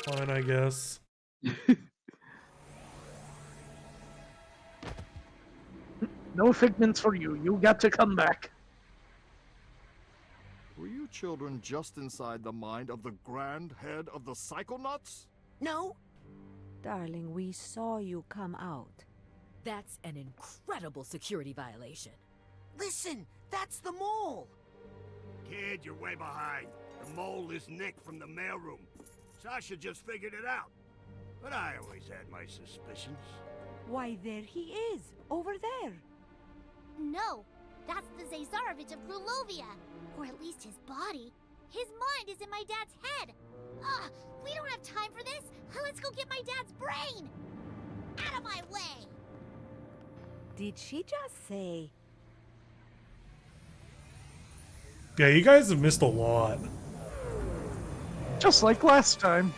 Fine, I guess. No figments for you. You got to come back. Were you children just inside the mind of the grand head of the Psychonauts? No, Darling, we saw you come out. That's an incredible security violation. listen, that's the mole. Kid, you're way behind. The mole is Nick from the mailroom. Sasha just figured it out. But I always had my suspicions. Why, there he is, over there. No, that's the Zazarovich of Grulovia. Or at least his body. His mind is in my dad's head. We don't have time for this. Let's go get my dad's brain. Out of my way. Did she just say... Yeah, you guys have missed a lot. Just like last time.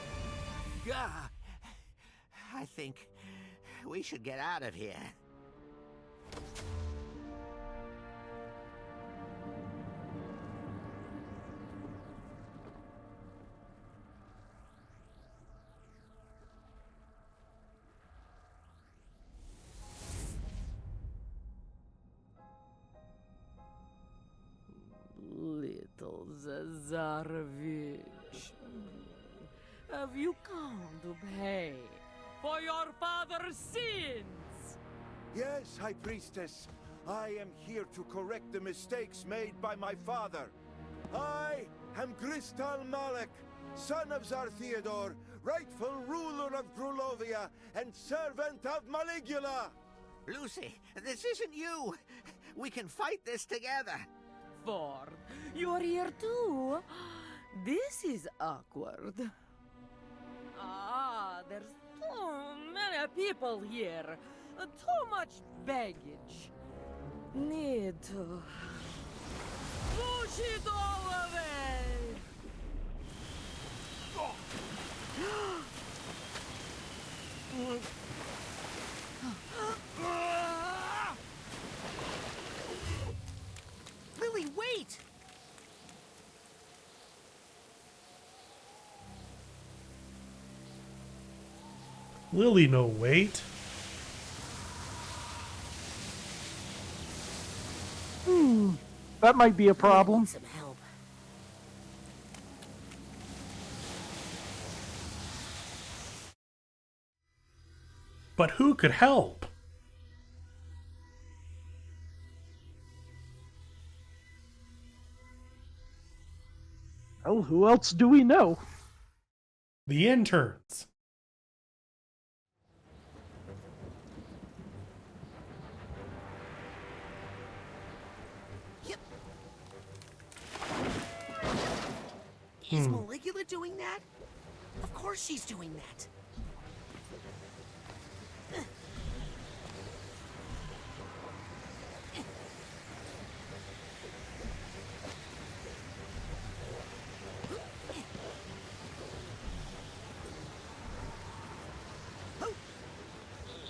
I think we should get out of here. Little Zazarovich, have you come to pay for your father's sins? Yes, High Priestess. I am here to correct the mistakes made by my father. I am Gristal Malek, son of Tsar Theodore, rightful ruler of Grulovia, and servant of Maligula. Lucy, this isn't you. We can fight this together. Ford, you're here too? This is awkward. There's too many people here. Too much baggage. Need to push it all away. Lily, wait! Lily, no wait. That might be a problem. Some help. But who could help? Well, who else do we know? The interns. Yep. Is Maligula doing that? Of course she's doing that.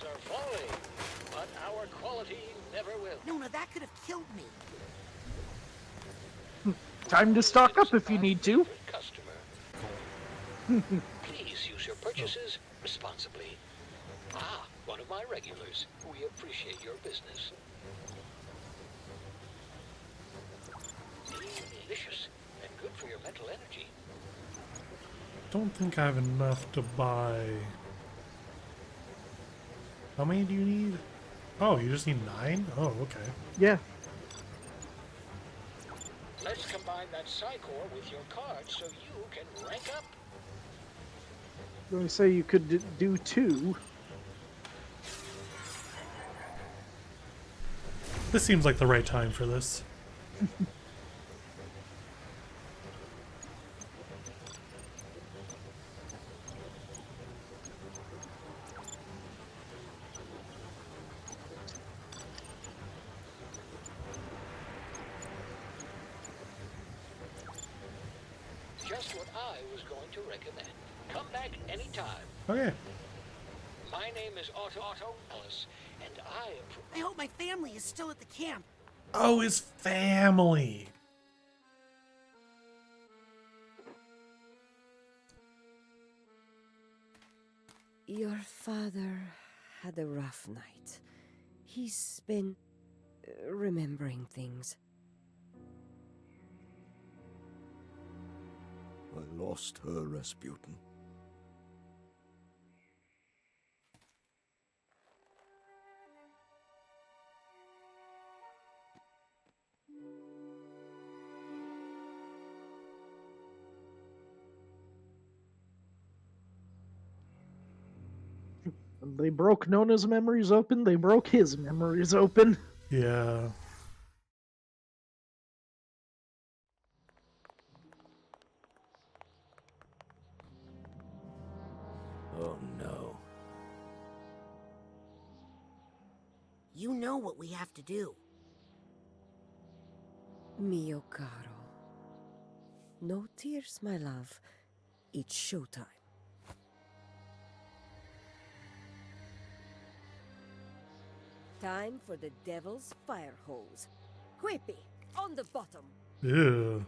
Are falling, but our quality never will. No, that could have killed me. Time to stock up if you need to. Customer. Please use your purchases responsibly. One of my regulars. We appreciate your business. Delicious and good for your mental energy. Don't think I have enough to buy. How many do you need? Oh, you just need 9? Oh, okay. Yeah. Let's combine that Psychor with your card so you can rank up. I'm going to say you could do 2. This seems like the right time for this. Just what I was going to recommend. Come back anytime. Okay. My name is Otto Ellis, and I hope my family is still at the camp. Oh, his family. Your father had a rough night. He's been remembering things. I lost her, Rasputin. When they broke Nona's memories open, they broke his memories open. Yeah. Oh no. You know what we have to do. Mio caro. No tears, my love. It's showtime. Time for the devil's fire hose. Quippy, on the bottom. Ew.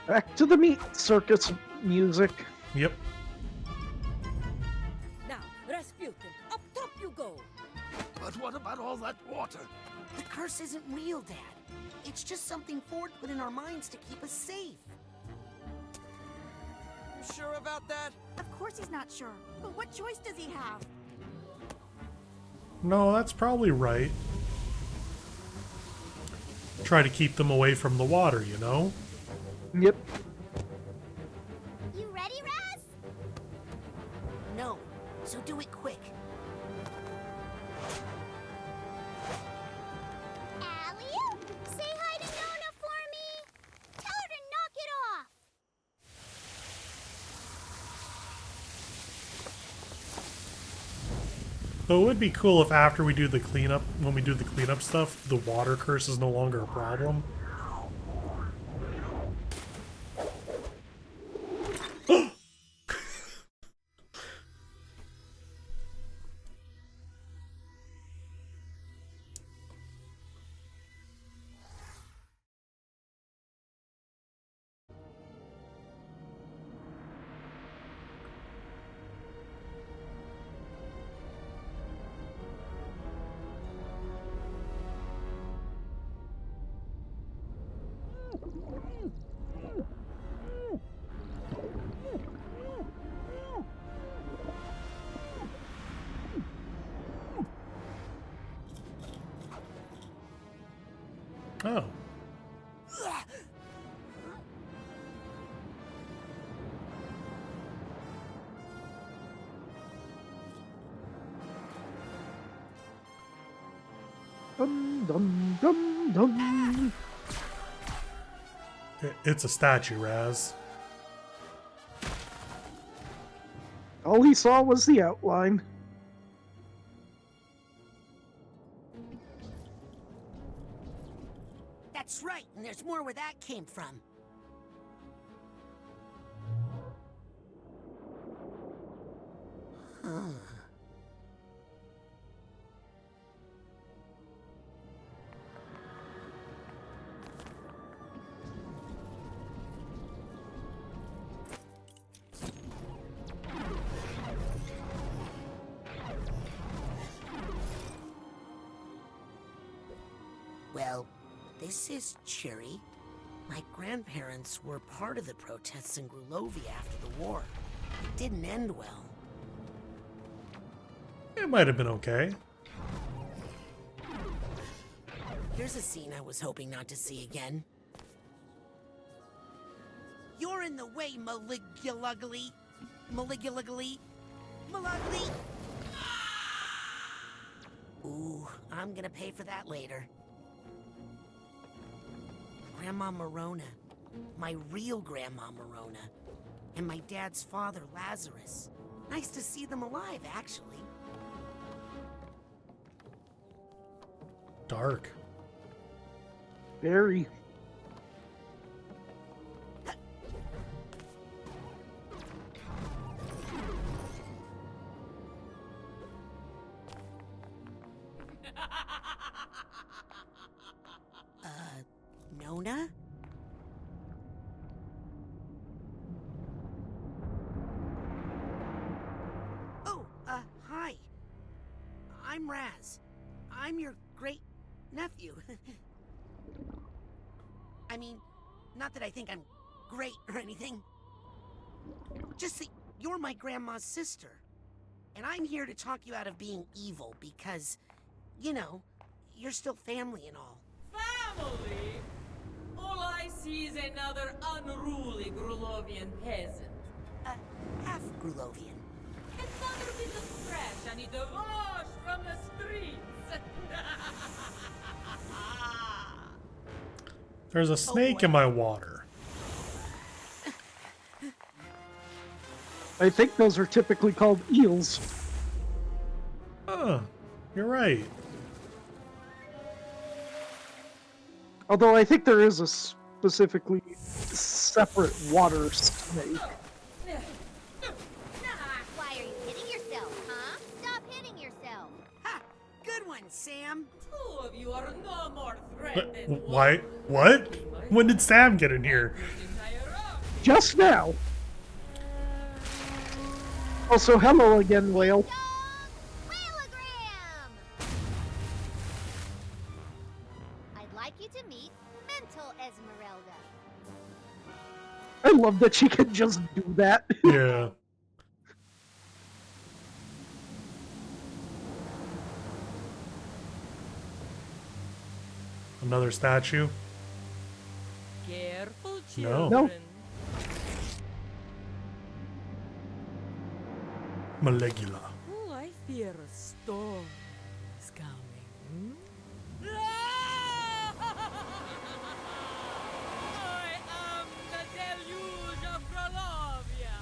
Back to the meat circus music. Yep. Now, Rasputin, up top you go. But what about all that water? The curse isn't real, Dad. It's just something Ford put in our minds to keep us safe. You sure about that? Of course he's not sure. But what choice does he have? No, that's probably right. Try to keep them away from the water, you know? Yep. You ready, Raz? No, so do it quick. Alley-oop! Say hi to Nona for me! Tell her to knock it off! So it would be cool if after we do the cleanup, when we do the cleanup stuff, the water curse is no longer a problem. Oh. Dum dum dum dum. It's a statue, Raz. All he saw was the outline. That's right, and there's more where that came from. Huh. Well, this is cheery. My grandparents were part of the protests in Grulovia after the war. It didn't end well. It might have been okay. Here's a scene I was hoping not to see again. You're in the way, Maligula. Maligula. Malugly. Ooh, I'm gonna pay for that later. Grandma Morona. My real Grandma Morona. And my dad's father, Lazarus. Nice to see them alive, actually. Dark. Very. Nona? Oh, hi. I'm Raz. I'm your great nephew. I mean, not that I think I'm great or anything. Just that you're my grandma's sister. And I'm here to talk you out of being evil because, you know, you're still family and all. Family? All I see is another unruly Grulovian peasant. Half Grulovian. Another bit of trash I need to wash from the streets. There's a snake in my water. I think those are typically called eels. Huh. You're right. Although I think there is a specifically separate water snake. Why are you hitting yourself, huh? Stop hitting yourself. Ha! Good one, Sam. Two of you are no more threat than Why? What? When did Sam get in here? Just now. Also, hello again, Whale. Whaleogram! I'd like you to meet Mental Esmeralda. I love that she can just do that. Yeah. Another statue? Careful, No. children. Maligula. Oh, I fear a storm is coming. I am the deluge of Grolovia.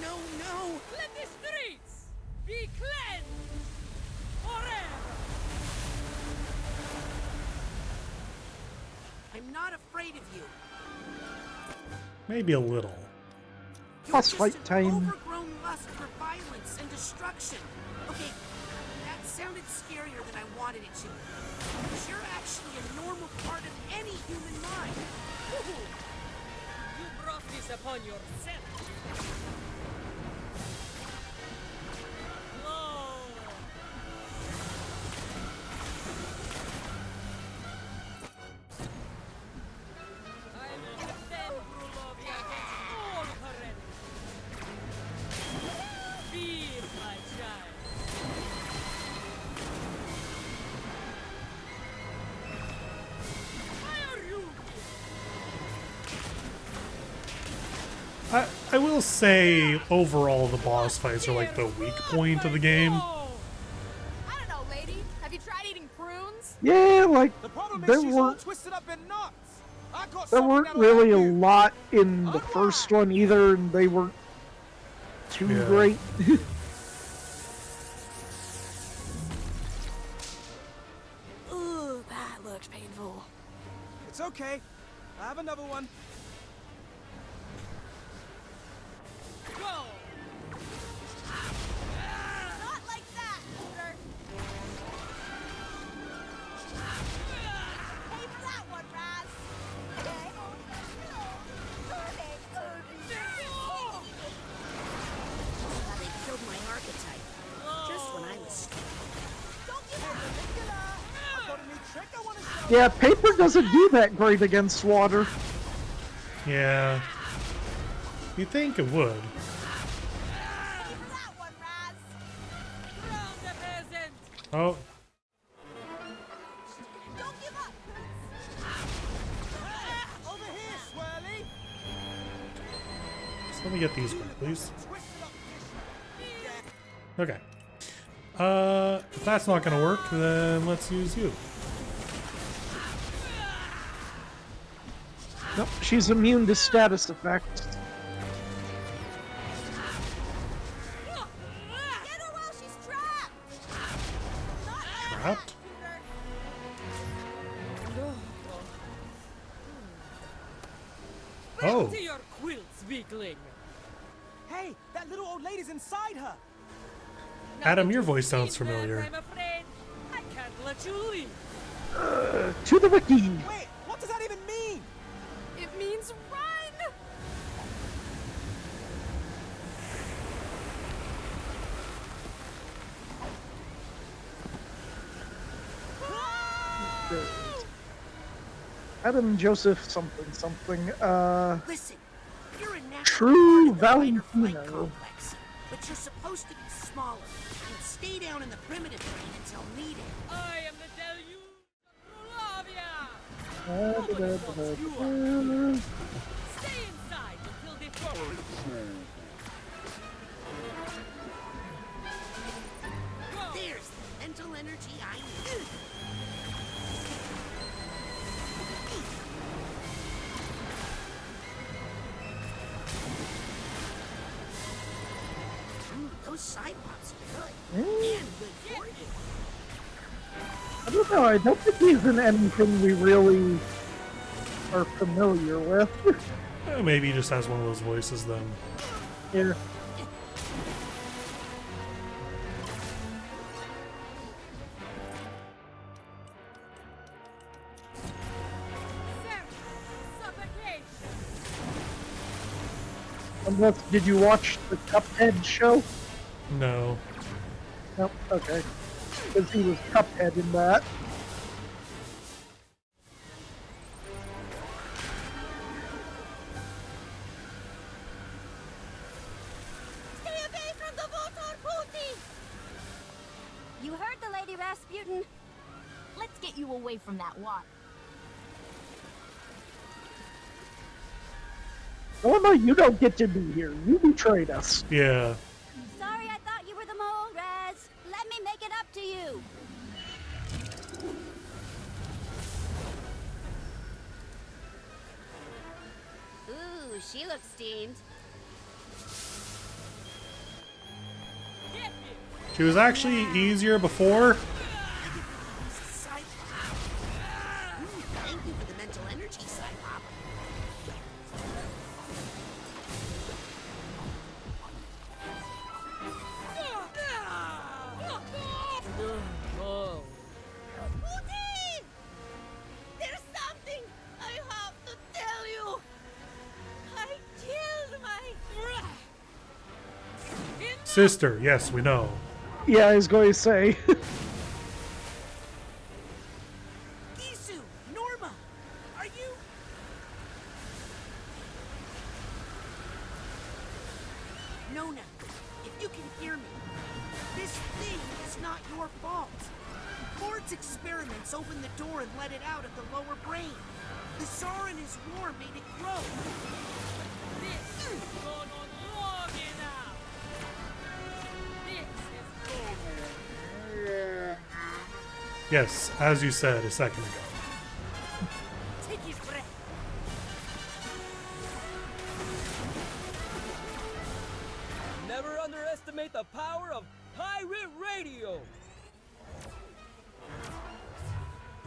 No. Let the streets be cleansed forever. I'm not afraid of you. Maybe a little. Boss You're fight just an time. overgrown lust for violence and destruction. Okay, that sounded scarier than I wanted it to. Because you're actually a normal part of any human mind. Woohoo! You brought this upon yourself. No. I will defend Grulovia against all her enemies. Fear, my child. Why are you here? I will say, overall, the boss fights are like the weak point of the game. I don't know, lady. Have you tried eating prunes? Yeah, like, The problem there is she's all weren't, twisted up in knots. I got there something weren't that'll really a help you. lot in the first one either, and they weren't too Yeah. great. Ooh, that looks painful. It's okay. I have another one. Go! Not like that, Peter. Pay for that one, Raz. They killed my archetype. Just when I was scared. Don't give up, Maligula. I've got a new trick I want to show. Yeah, paper doesn't do that great against water. Yeah. You'd think it would. Pay for that one, Raz. Drown the peasant! Oh, Don't give up. Over here, Swirly. so let me get these quick, please. Twisted up condition. Okay. If that's not gonna work, then let's use you. Nope, she's immune to status effects. Get her while she's trapped. Not Trapped? Back Oh. to your quilts, weakling. Hey, that little old lady's inside her. Adam, your voice sounds familiar. I'm afraid I can't let you leave. To the wiki. Wait, what does that even mean? It means run! Adam Joseph something something. Listen, you're a natural True part of the fight or flight Valentino. complex, but you're supposed to be smaller and stay down in the primitive brain until needed. I am the deluge of Rulavia. Stay inside until they fall. There's the mental energy I need. Those sidewalks are good. And good for you. I don't know. I don't think he's in anything we really are familiar with. Maybe he just has one of those voices then. Yeah. Unless, did you watch the Cuphead show? No. Nope. Okay. Because he was Cuphead in that. Stay away from the Votor Putin! You heard the Lady Rasputin. Let's get you away from that water. Oh no, you don't get to be here. You betrayed us. Yeah. Sorry, I thought you were the mole, Raz. Let me make it up to you. Ooh, she looks steamed. She was actually easier before. Thank you for the mental energy, Cyclop. Putin! There's something I have to tell you. I killed my... Sister, yes, we know. Yeah, I was going to say. Gisu, Norma, are you... Nona, if you can hear me, this thing is not your fault. Ford's experiments opened the door and let it out of the lower brain. The Tsar and his war made it grow. This has gone on long enough. This is Yes, as you said a second ago. take his breath. Never underestimate the power of pirate radio.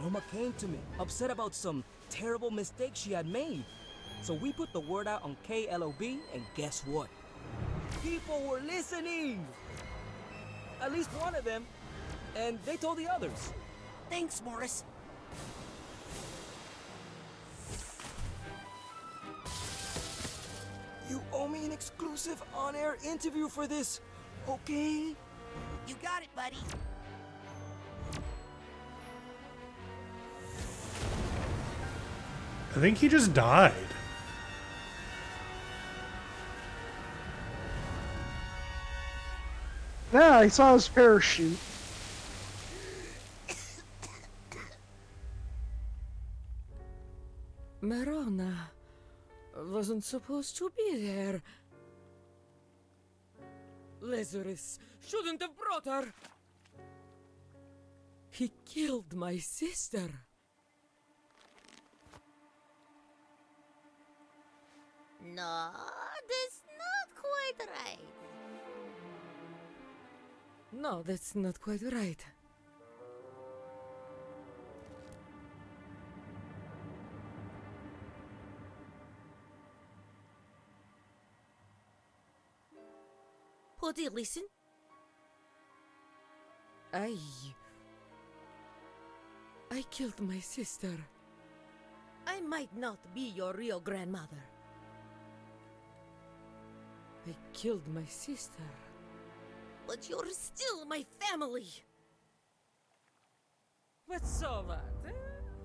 Norma came to me, upset about some terrible mistake she had made. So we put the word out on KLOB, and guess what? People were listening! At least one of them. And they told the others. Thanks, Morris. You owe me an exclusive on-air interview for this, okay? You got it, buddy. I think he just died. Yeah, I saw his parachute. Marona wasn't supposed to be there. Lazarus shouldn't have brought her. He killed my sister. No, that's not quite right. No, that's not quite right. Hooty, listen. I killed my sister. I might not be your real grandmother. I killed my sister. But you're still my family. But so what?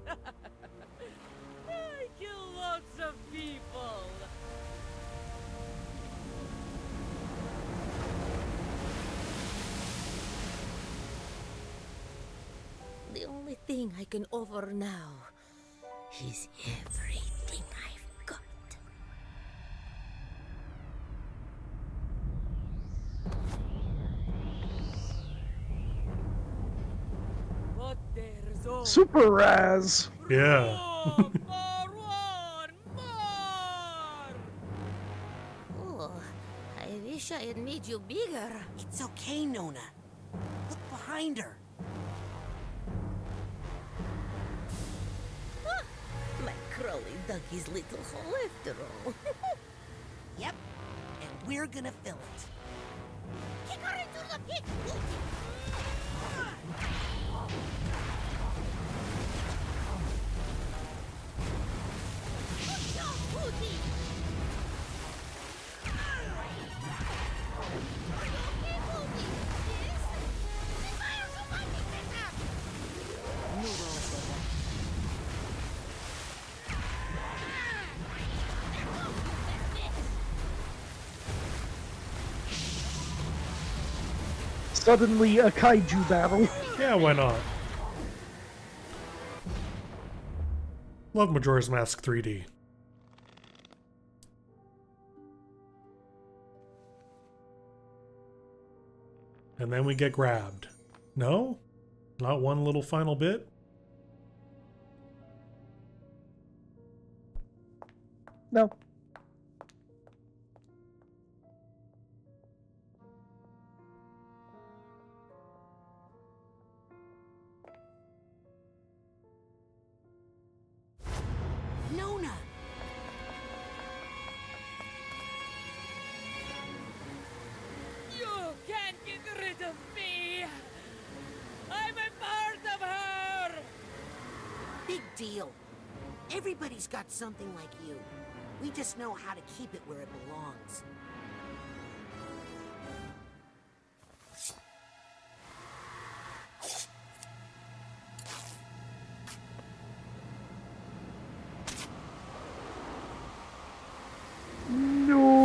Eh? I kill lots of people. The only thing I can offer now is everything I've got. But there's always Super Raz. Yeah. room for one more. Oh, I wish I had made you bigger. It's okay, Nona. Look behind her. My Crowley dug his little hole after all. Yep, and we're gonna fill it. Kick her into the pit! Good job, Hooty! Are you okay, Hooty? Yes? Then why are you fighting this up? Suddenly a kaiju battle. Yeah, why not? Love Majora's Mask 3D. And then we get grabbed. No? Not one little final bit? No. Nona! You can't get rid of me. I'm a part of her. Big deal. Everybody's got something like you. We just know how to keep it where it belongs. No.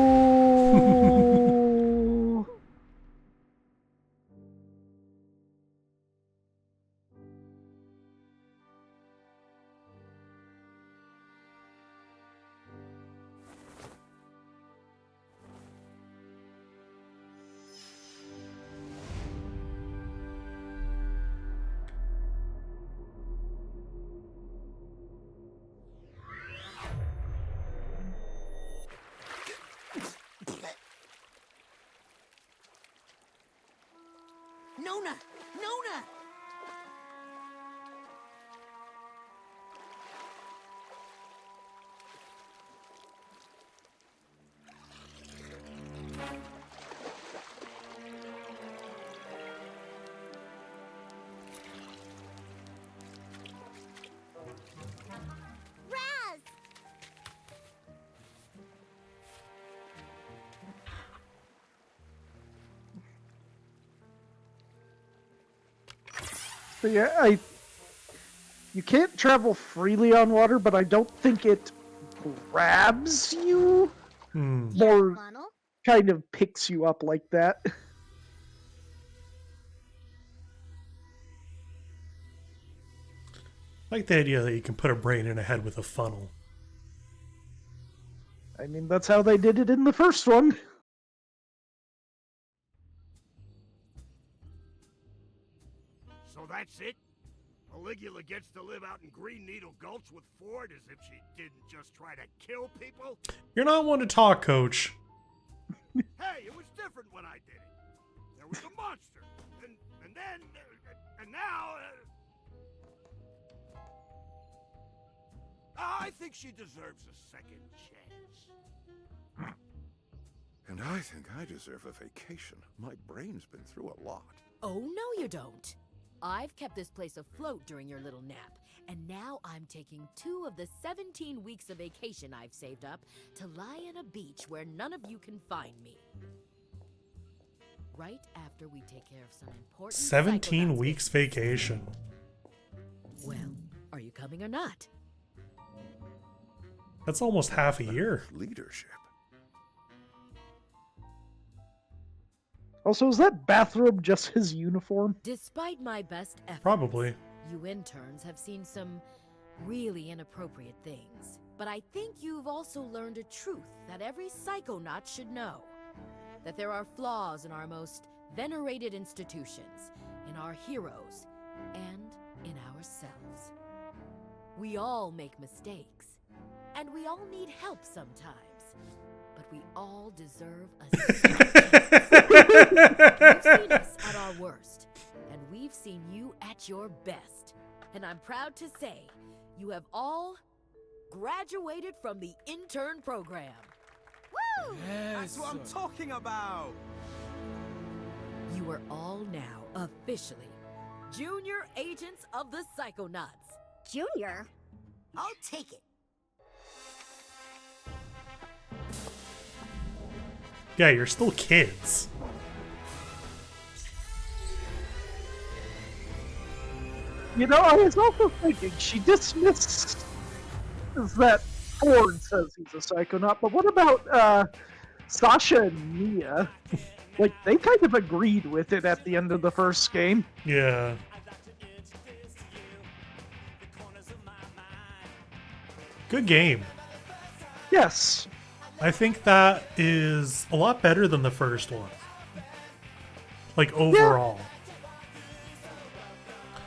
Nona! Nona! Raz! So yeah, you can't travel freely on water, but I don't think it grabs you. More Funnel? kind of picks you up like that. I like the idea that you can put a brain in a head with a funnel. I mean, that's how they did it in the first one. So that's it? Maligula gets to live out in Green Needle Gulch with Ford as if she didn't just try to kill people? You're not one to talk, Coach. Hey, it was different when I did it. There was a monster, and then, and now. I think she deserves a second chance. And I think I deserve a vacation. My brain's been through a lot. Oh, no you don't. I've kept this place afloat during your little nap, and now I'm taking 2 of the 17 weeks of vacation I've saved up to lie on a beach where none of you can find me. Right after we take care of some important 17 Psychonauts weeks business. vacation. Well, are you coming or not? That's almost half a year. Leadership. Also, is that bathrobe just his uniform? Despite my best efforts, Probably. you interns have seen some really inappropriate things. But I think you've also learned a truth that every Psychonaut should know. That there are flaws in our most venerated institutions, in our heroes, and in ourselves. We all make mistakes, and we all need help sometimes. But we all deserve a second chance. You've seen us at our worst, and we've seen you at your best. And I'm proud to say, you have all graduated from the intern program. Woo! That's what I'm talking about! You are all now officially Junior Agents of the Psychonauts. Junior? I'll take it. Yeah, you're still kids. You know, I was also thinking, she dismissed that Ford says he's a psychonaut, but what about Sasha and Mia? Like, they kind of agreed with it at the end of the first game. Yeah. Good game. Yes. I think that is a lot better than the first one. Like, overall.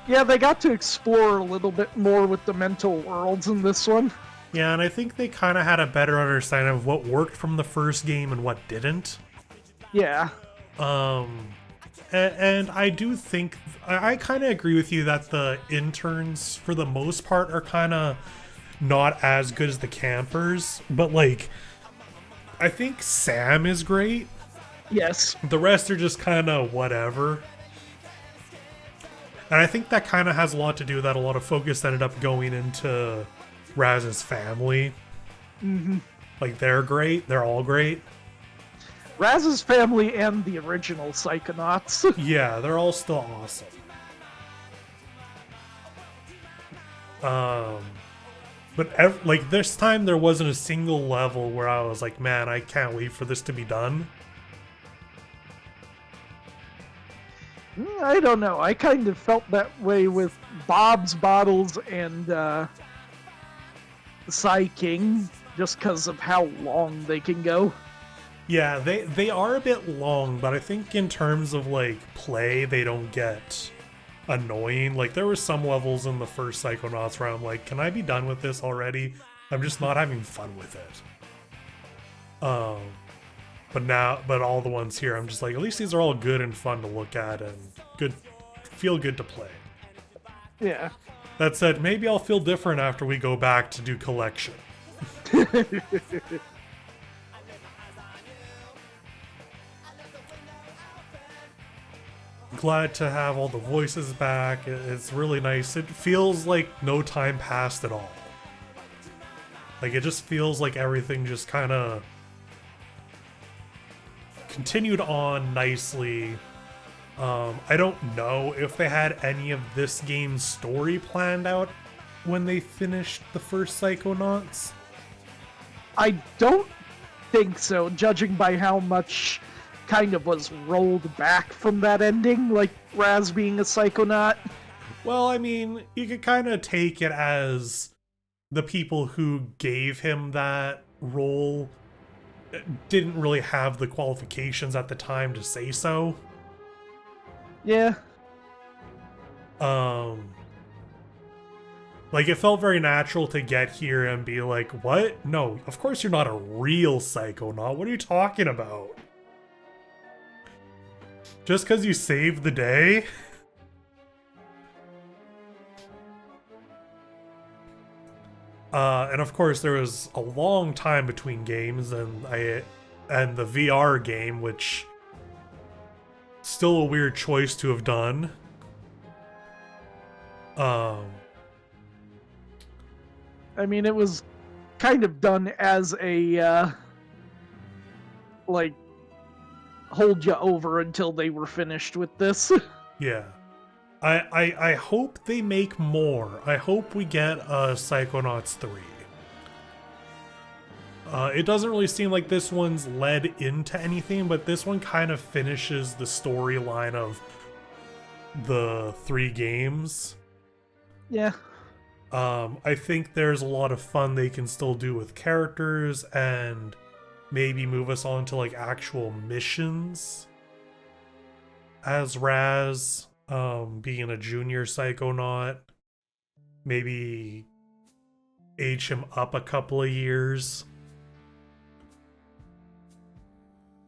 Yeah, they got to explore a little bit more with the mental worlds in this one. Yeah, and I think they kind of had a better understanding of what worked from the first game and what didn't. Yeah. And I do think, I kind of agree with you that the interns, for the most part, are kind of not as good as the campers, but like, I think Sam is great. Yes. The rest are just kind of whatever. And I think that kind of has a lot to do with that. A lot of focus ended up going into Raz's family. Mm-hmm. Like, they're great. They're all great. Raz's family and the original Psychonauts. Yeah, they're all still awesome. But like this time, there wasn't a single level where I was like, man, I can't wait for this to be done. I don't know. I kind of felt that way with Bob's Bottles and Psy King, just because of how long they can go. Yeah, they are a bit long, but I think in terms of like play, they don't get annoying. Like, there were some levels in the first Psychonauts where I'm like, can I be done with this already? I'm just not having fun with it. But all the ones here, I'm just like, at least these are all good and fun to look at and feel good to play. Yeah. That said, maybe I'll feel different after we go back to do collection. Glad to have all the voices back. It's really nice. It feels like no time passed at all. Like, it just feels like everything just kind of continued on nicely. I don't know if they had any of this game's story planned out when they finished the first Psychonauts. I don't think so, judging by how much kind of was rolled back from that ending, like Raz being a Psychonaut. Well, I mean, you could kind of take it as the people who gave him that role didn't really have the qualifications at the time to say so. Yeah. Like, it felt very natural to get here and be like, what? No, of course you're not a real Psychonaut. What are you talking about? Just because you saved the day? And of course there was a long time between games, and and the VR game, which still a weird choice to have done. I mean, it was kind of done as a like hold you over until they were finished with this. Yeah. I hope they make more. I hope we get Psychonauts 3. It doesn't really seem like this one's led into anything, but this one kind of finishes the storyline of the 3 games. Yeah. I think there's a lot of fun they can still do with characters and maybe move us on to like actual missions as Raz, being a junior Psychonaut. Maybe age him up a couple of years.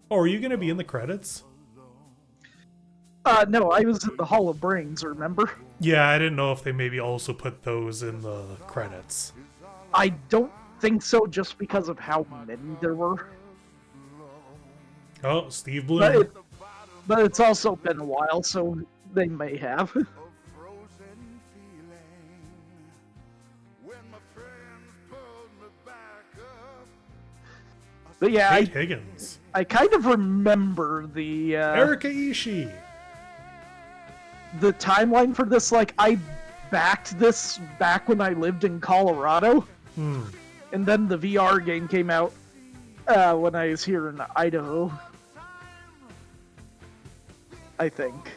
Oh, are you going to be in the credits? No, I was in the Hall of Brains, remember? Yeah, I didn't know if they maybe also put those in the credits. I don't think so, just because of how many there were. Oh, Steve Bloom. But it's also been a while, so they may have. But yeah, Kate Higgins. I kind of remember the Erika Ishii. The timeline for this. Like, I backed this back when I lived in Colorado, and then the VR game came out when I was here in Idaho. I think.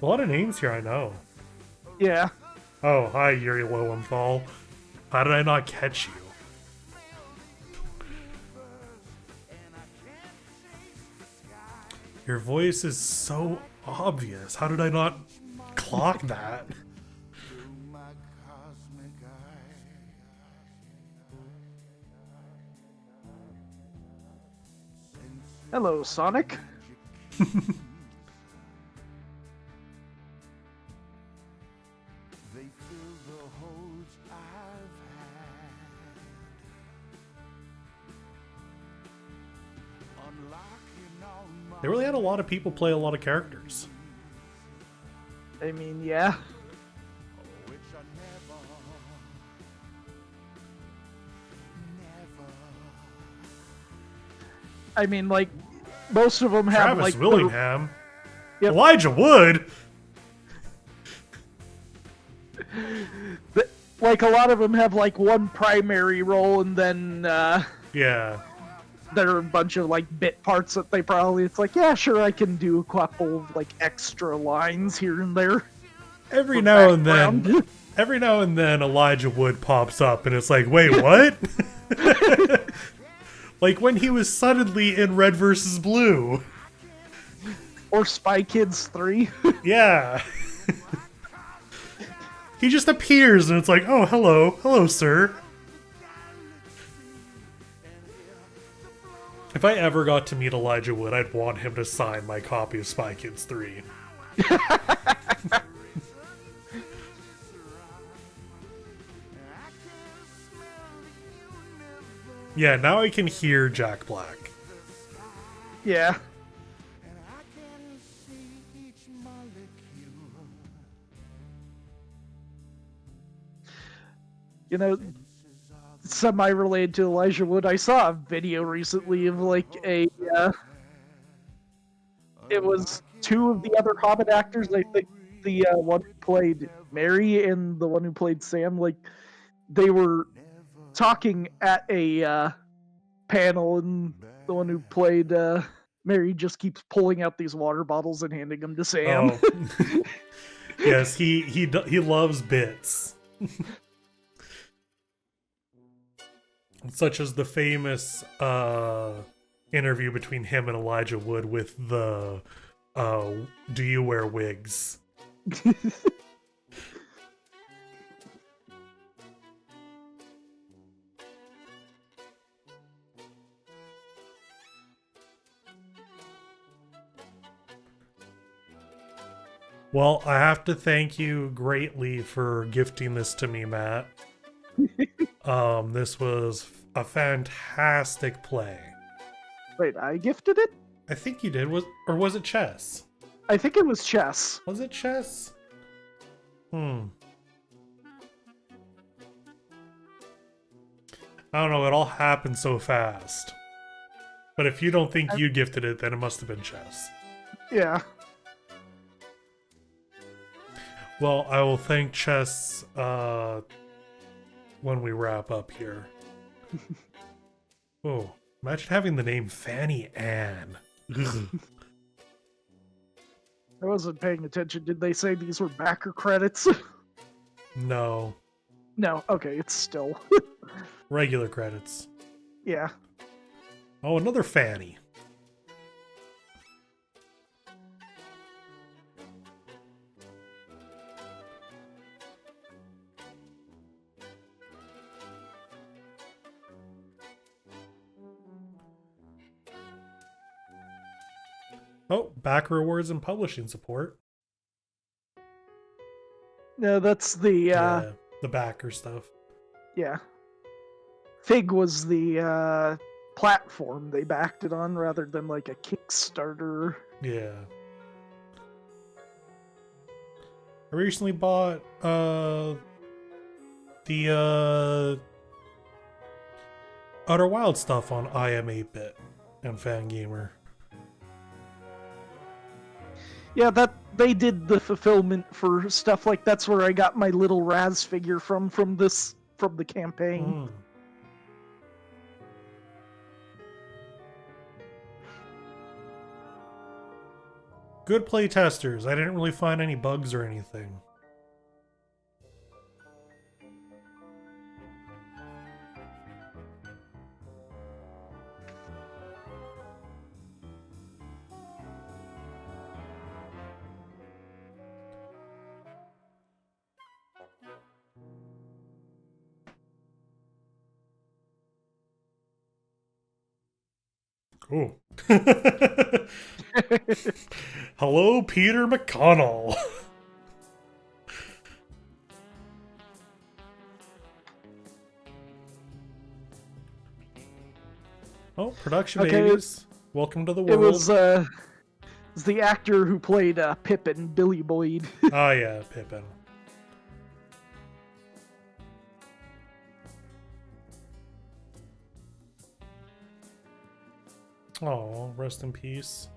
A lot of names here I know. Yeah. Oh, hi, Yuri Lowenthal. How did I not catch you? Your voice is so obvious. How did I not clock that? Hello, Sonic. They really had a lot of people play a lot of characters. I mean, yeah. I mean, like, most of them have, Travis like... Willingham. Yep. Elijah Wood. Like, a lot of them have, like, one primary role, and then, yeah. there are a bunch of, like, bit parts that they probably... It's like, yeah, sure, I can do a couple of, like, extra lines here and there. Every now and then Elijah Wood pops up, and it's like, wait, what? Like when he was suddenly in Red vs. Blue. Or Spy Kids 3. Yeah. He just appears, and it's like, oh, hello. Hello, sir. If I ever got to meet Elijah Wood, I'd want him to sign my copy of Spy Kids 3. Yeah, now I can hear Jack Black. Yeah. You know, semi-related to Elijah Wood, I saw a video recently of, like, it was 2 of the other Hobbit actors, I think the one who played Mary and the one who played Sam, like, they were talking at a panel, and the one who played Mary just keeps pulling out these water bottles and handing them to Sam. Oh. Yes, he loves bits. Such as the famous interview between him and Elijah Wood with the "Do you wear wigs?" Well, I have to thank you greatly for gifting this to me, Matt. This was a fantastic play. Wait, I gifted it? I think you did. Was it chess? I think it was chess. Was it chess? I don't know, it all happened so fast. But if you don't think you gifted it, then it must have been chess. Yeah. Well, I will thank chess when we wrap up here. Oh, imagine having the name Fanny Ann. I wasn't paying attention. Did they say these were backer credits? No. No, okay, it's still. Regular credits. Yeah. Oh, another Fanny. Oh, back rewards and publishing support. No, that's the Yeah, the backer stuff. yeah. Fig was the platform they backed it on rather than like a Kickstarter. Yeah. I recently bought the Outer Wild stuff on IM8-bit and Fangamer. Yeah, that they did the fulfillment for stuff like that's where I got my little Raz figure from the campaign. Good play testers. I didn't really find any bugs or anything. Cool. Hello, Peter McConnell. Oh, production babies. Welcome to the world. It was the actor who played Pippin, Billy Boyd. Oh yeah, Pippin. Oh, rest in peace.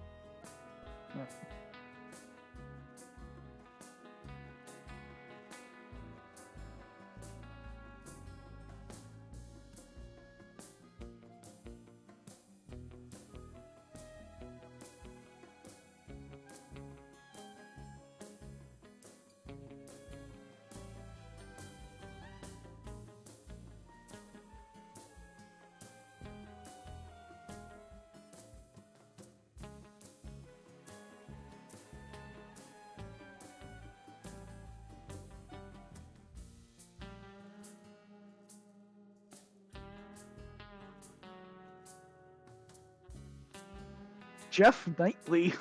Jeff Knightley.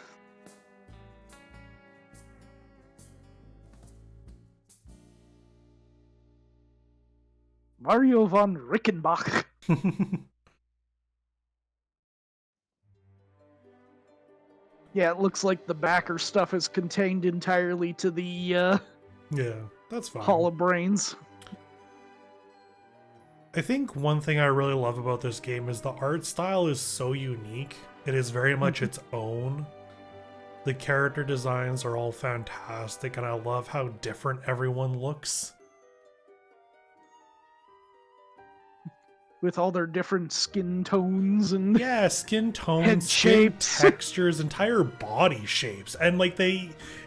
Mario von Rickenbach. Yeah, it looks like the backer stuff is contained entirely to the yeah, that's fine. Hall of Brains. I think one thing I really love about this game is the art style is so unique. It is very much its own. The character designs are all fantastic, and I love how different everyone looks. With all their different skin tones and yeah, skin tones, head skin shapes, textures, entire body shapes, and like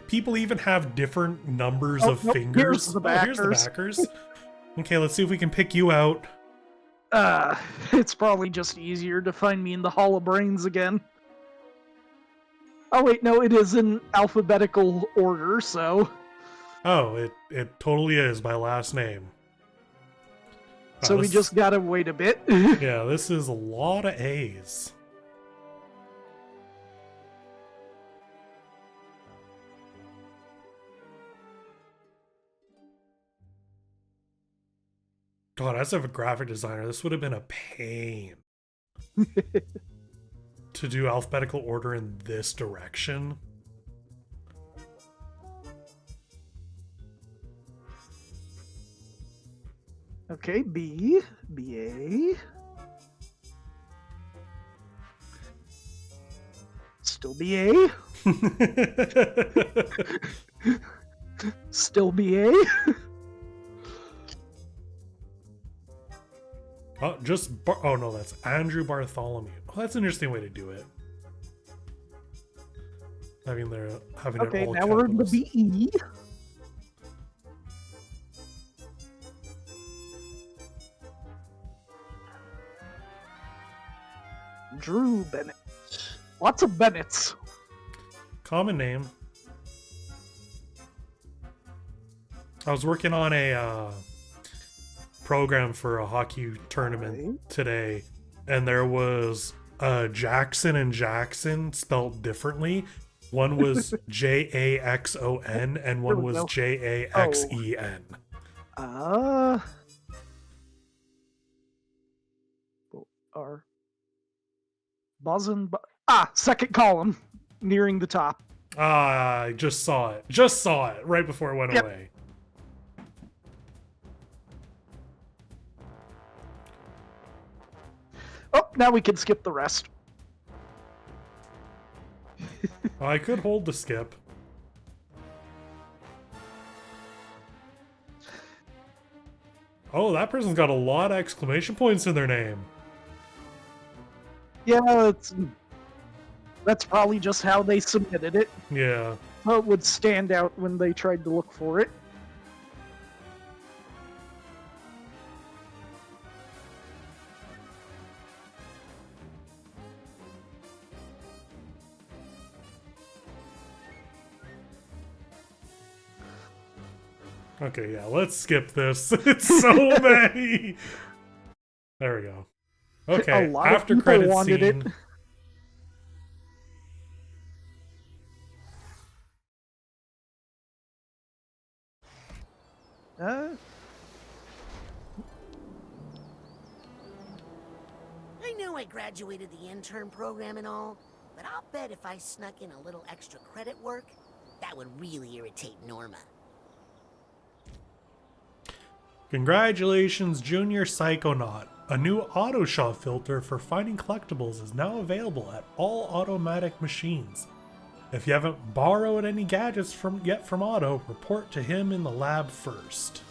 people even have different numbers of fingers. Here's the backers. Here's the backers. Okay, let's see if we can pick you out. It's probably just easier to find me in the Hall of Brains again. Oh wait, no, it is in alphabetical order, so... Oh, it totally is by last name. So we just gotta wait a bit. Yeah, this is a lot of A's. God, as a graphic designer, this would have been a pain. to do alphabetical order in this direction. Okay, B, BA. Still BA. Still BA. Oh, oh no, that's Andrew Bartholomew. Oh, that's an interesting way to do it. Having it Okay, all now we're in the capitals. BE. Drew Bennett. Lots of Bennetts. Common name. I was working on a program for a hockey tournament today, and there was Jackson and Jackson spelled differently. One was Jaxon and one was Jaxen. Are second column, nearing the top. I just saw it. Just saw it right before it went away. Oh, now we can skip the rest. I could hold the skip. Oh, that person's got a lot of exclamation points in their name. Yeah, that's probably just how they submitted it. Yeah. So it would stand out when they tried to look for it. Okay, yeah, let's skip this. It's so many. There we go. Okay, after credit scene. I know I graduated the intern program and all, but I'll bet if I snuck in a little extra credit work, that would really irritate Norma. Congratulations, Junior Psychonaut. A new auto shop filter for finding collectibles is now available at all automatic machines. If you haven't borrowed any gadgets yet from Otto, report to him in the lab first.